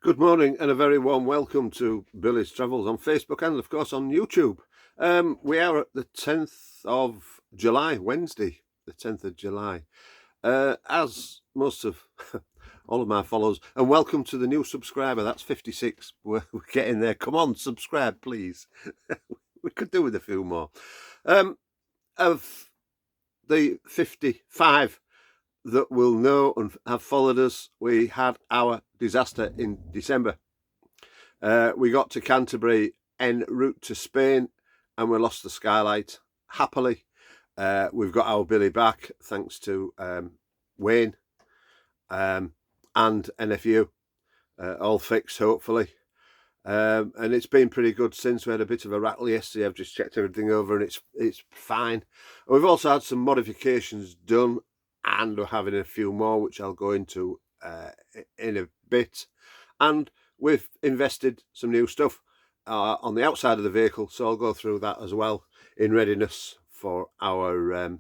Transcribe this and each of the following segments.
Good morning and a very warm welcome to Billy's Travels on Facebook and of course on YouTube. We are at the 10th of July, Wednesday, the 10th of July. As most of all of my followers, and welcome to the new subscriber, that's 56. We're getting there. Come on, subscribe, please. We could do with a few more. Of the 55 that will know and have followed us, we had our disaster in December. We got to Canterbury en route to Spain and we lost the skylight. Happily, we've got our Billy back thanks to Wayne and NFU, all fixed hopefully. And it's been pretty good since. We had a bit of a rattle yesterday. I've just checked everything over and it's fine. We've also had some modifications done and we're having a few more which I'll go into in a bit. And we've invested some new stuff on the outside of the vehicle, so I'll go through that as well in readiness for our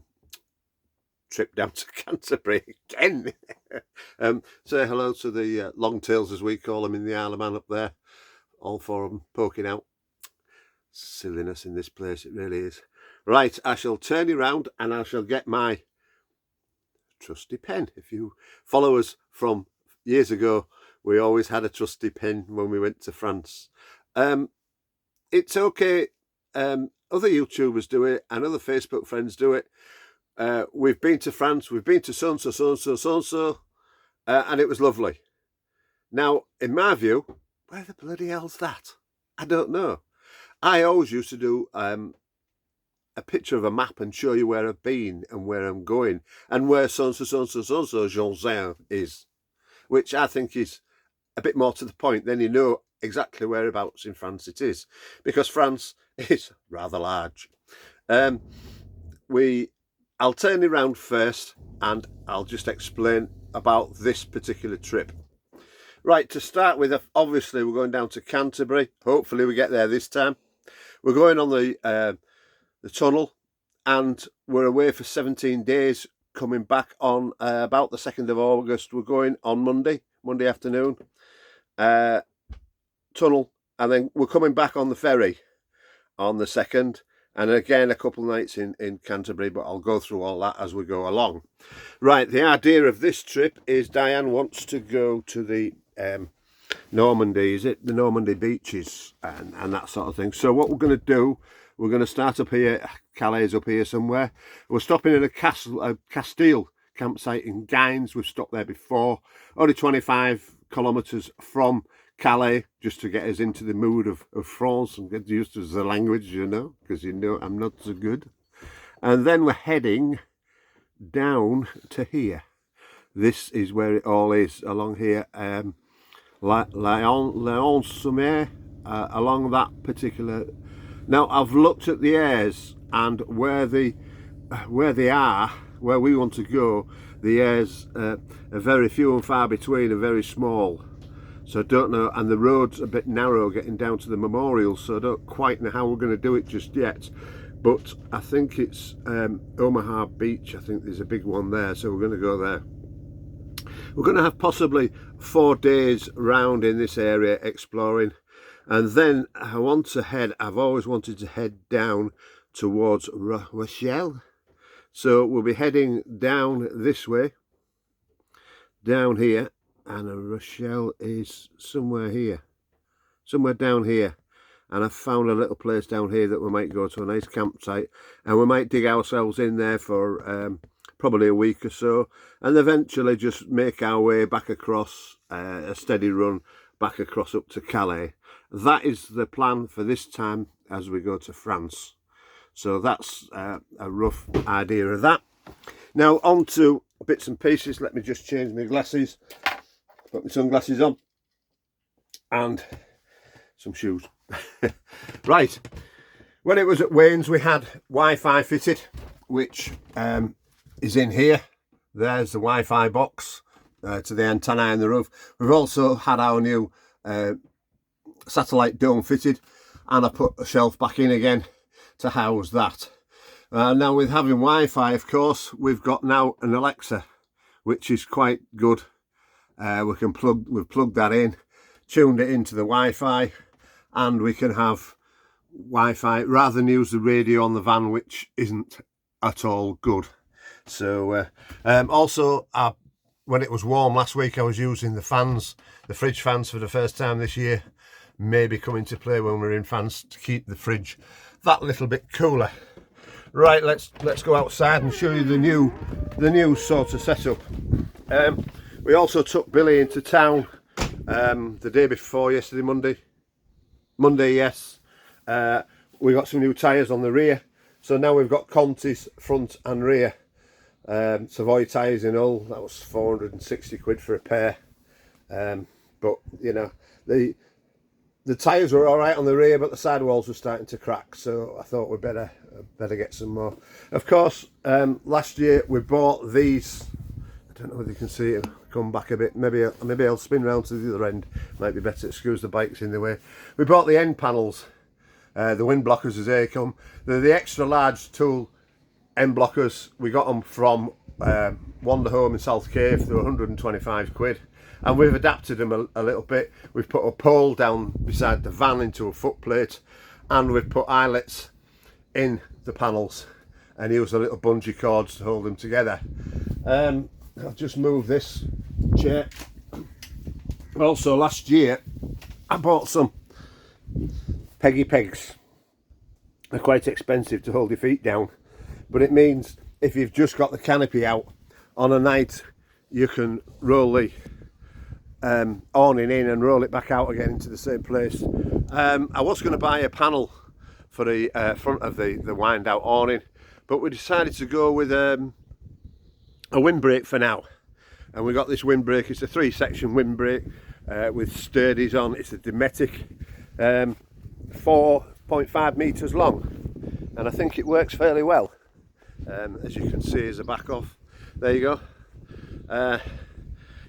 trip down to Canterbury again. Say hello to the longtails as we call them in the Isle of Man up there. All four of them poking out. Silliness in this place, it really is. Right, I shall turn you round and I shall get my trusty pen. If you follow us from years ago, we always had a trusty pen when we went to France. It's okay. Other YouTubers do it and other Facebook friends do it. We've been to France, we've been to so-and-so, so-and-so, so-and-so, and it was lovely. Now, in my view, where the bloody hell's that? I don't know. I always used to do a picture of a map and show you where I've been and where I'm going and where so-and-so, so-and-so, so-and-so Jean is, which I think is a bit more to the point. Then you know exactly whereabouts in France it is, because France is rather large. I'll turn you around first and I'll just explain about this particular trip. Right, to start with, obviously we're going down to Canterbury. Hopefully we get there this time. We're going on the tunnel and we're away for 17 days, coming back on about the 2nd of August. We're going on Monday afternoon, tunnel, and then we're coming back on the ferry on the 2nd, and again a couple of nights in Canterbury, but I'll go through all that as we go along. Right, the idea of this trip is Diane wants to go to the Normandy, is it? The Normandy beaches and that sort of thing. So what we're going to do, we're going to start up here. Calais is up here somewhere. We're stopping at a Castile campsite in Gines. We've stopped there before. Only 25 kilometres from Calais, just to get us into the mood of France and get used to the language, you know, because you know I'm not so good. And then we're heading down to here. This is where it all is, along here. Léon-sur-Mer, along that particular. Now I've looked at the airs and where they are, where we want to go. The airs are very few and far between, and very small. So I don't know, and the road's a bit narrow getting down to the memorial, so I don't quite know how we're going to do it just yet. But I think it's Omaha Beach. I think there's a big one there, so we're going to go there. We're going to have possibly 4 days round in this area exploring, and then I want to head, I've always wanted to head down towards Rochelle. So we'll be heading down this way, down here, and Rochelle is somewhere here, somewhere down here. And I've found a little place down here that we might go to, a nice campsite, and we might dig ourselves in there for probably a week or so, and eventually just make our way back across, a steady run back across up to Calais. That is the plan for this time as we go to France. So that's a rough idea of that. Now on to bits and pieces. Let me just change my glasses, put my sunglasses on, and some shoes. Right, when it was at Wayne's we had Wi-Fi fitted, which is in here. There's the Wi-Fi box to the antenna in the roof. We've also had our new satellite dome fitted, and I put a shelf back in again to house that. Now with having Wi-Fi, of course, we've got now an Alexa, which is quite good. We've plugged that in, tuned it into the Wi-Fi, and we can have Wi-Fi rather than use the radio on the van, which isn't at all good. So also when it was warm last week, I was using the fans, the fridge fans, for the first time this year. Maybe come into play when we're in fans to keep the fridge that little bit cooler. Right, let's go outside and show you the new sort of setup. We also took Billy into town the day before yesterday, Monday, yes. We got some new tyres on the rear, so now we've got Conti's front and rear. Savoy tyres in all. That was 460 quid for a pair. But you know, the tyres were all right on the rear, but the sidewalls were starting to crack, so I thought we'd better get some more. Of course, last year we bought these. I don't know whether you can see it. Come back a bit. Maybe I'll spin round to the other end. Might be better. Excuse the bikes in the way. We bought the end panels, the wind blockers as they come. They're the extra large tool end blockers. We got them from Wander Home in South Cave. They were 125 quid. And we've adapted them a little bit. We've put a pole down beside the van into a footplate, and we've put eyelets in the panels and used a little bungee cords to hold them together. I'll just move this chair. Also, last year I bought some peggy pegs. They're quite expensive to hold your feet down, but it means if you've just got the canopy out on a night, you can roll the awning in and roll it back out again into the same place. I was going to buy a panel for the front of the wind out awning, but we decided to go with a windbreak for now, and we got this windbreak. It's a 3-section windbreak with sturdies on. It's a Dometic, 4.5 meters long, and I think it works fairly well. As you can see, as a back off, there you go.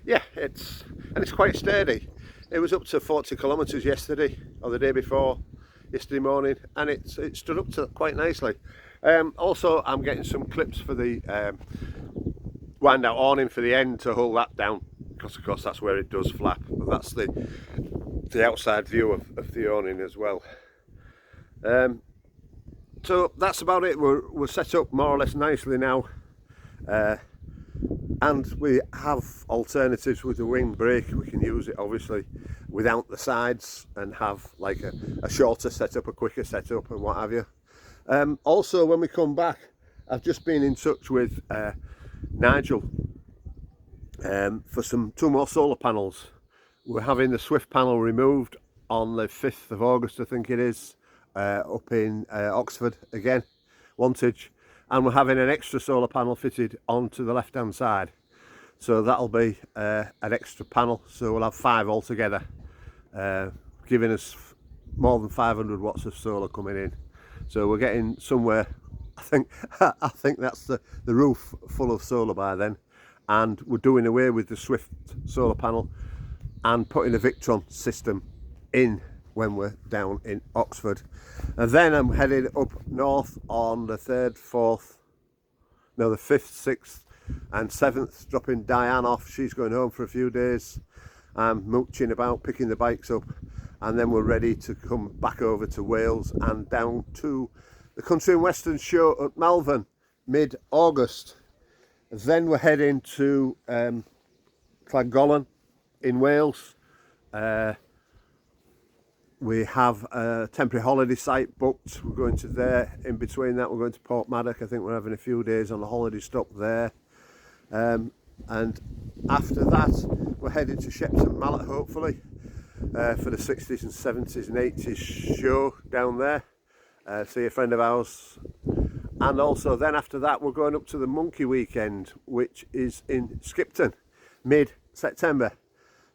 Yeah, it's quite sturdy. It was up to 40 kilometers yesterday, or the day before, yesterday morning, and it stood up to quite nicely. Also, I'm getting some clips for the wind out awning for the end to hold that down, because of course that's where it does flap. But that's the outside view of the awning as well. So that's about it. We're set up more or less nicely now. And we have alternatives with the windbreak. We can use it obviously without the sides and have like a shorter setup, a quicker setup and what have you. Also, when we come back, I've just been in touch with Nigel for 2 more solar panels. We're having the Swift panel removed on the 5th of August, I think it is, up in Oxford again, Wantage. And we're having an extra solar panel fitted onto the left hand side, so that'll be an extra panel, so we'll have 5 altogether, giving us more than 500 watts of solar coming in. So we're getting somewhere. I think that's the roof full of solar by then, and we're doing away with the Swift solar panel and putting a Victron system in when we're down in Oxford. And then I'm headed up north on the 3rd, 4th, no, the 5th, 6th and 7th, dropping Diane off. She's going home for a few days. I'm mooching about, picking the bikes up, and then we're ready to come back over to Wales and down to the Country and Western show at Malvern mid-August. Then we're heading to Llangollen in Wales. We have a temporary holiday site booked. We're going to there. In between that, we're going to Portmaddock. I think we're having a few days on a holiday stop there. And after that, we're heading to Shepton Mallet, hopefully, for the 60s and 70s and 80s show down there. See a friend of ours. And also then after that, we're going up to the Monkey Weekend, which is in Skipton, mid-September.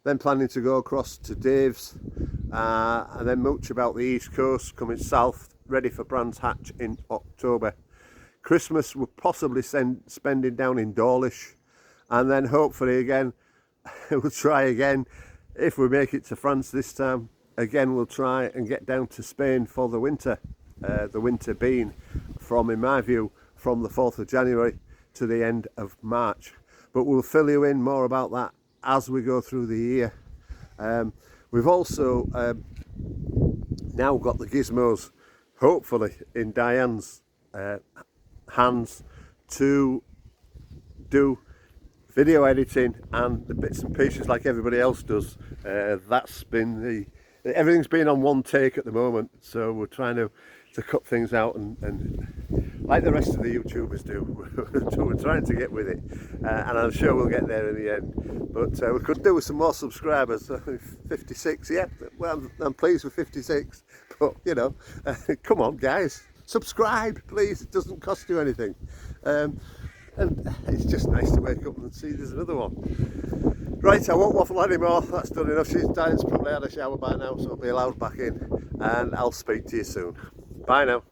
Then planning to go across to Dave's, and then mooch about the East Coast, coming south, ready for Brands Hatch in October. Christmas we're possibly spending down in Dawlish, and then hopefully again we'll try again, if we make it to France this time, again we'll try and get down to Spain for the winter. The winter being, from, in my view, from the 4th of January to the end of March. But we'll fill you in more about that as we go through the year. We've also now got the gizmos, hopefully, in Diane's hands to do video editing and the bits and pieces like everybody else does. That's been everything's been on one take at the moment, so we're trying to cut things out and like the rest of the YouTubers do, we're trying to get with it, and I'm sure we'll get there in the end. But we could do with some more subscribers. 56, yeah, well, I'm pleased with 56, but you know, come on guys, subscribe please, it doesn't cost you anything. And it's just nice to wake up and see there's another one. Right, I won't waffle anymore, that's done enough. Diane's probably had a shower by now, so I'll be allowed back in, and I'll speak to you soon. Bye now.